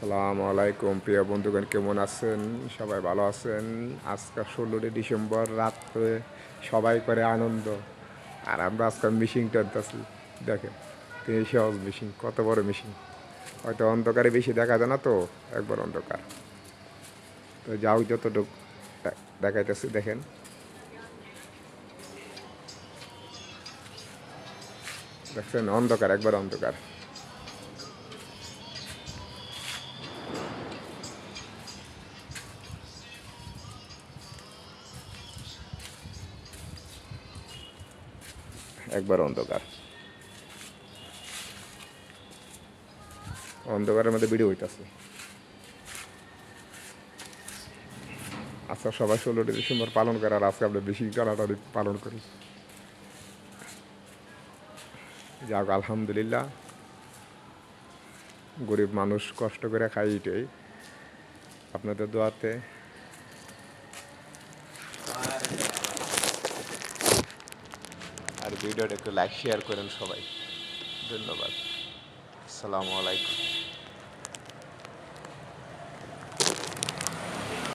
আসসালামু আলাইকুম প্রিয় বন্ধুগণ, কেমন আছেন? সবাই ভালো আছেন? আজকে 16 ডিসেম্বর রাত্রে সবাই করে আনন্দ, আর আমরা আজকে মিশিং টানতেছি। দেখেন, 3 সহজ মিশিং, কত বড় মিশিং! হয়তো অন্ধকারে বেশি দেখা যায় না, তো একবার অন্ধকার। তো যাও, যতটুকু দেখাইতেছি দেখেন। দেখছেন, অন্ধকার, একবার অন্ধকার। একবার অন্ধকার, অন্ধকারের মধ্যে ভিডিও হইতাছে। আচ্ছা, সবাই 16 ডিসেম্বর পালন করে, আর আজকে আমরা বেশি টানাটানি পালন করি। যাক, আলহামদুলিল্লাহ। গরিব মানুষ কষ্ট করে খাই, এটাই আপনাদের দোয়াতে। আর ভিডিওটা একটু লাইক শেয়ার করেন সবাই। ধন্যবাদ। আসসালামু আলাইকুম।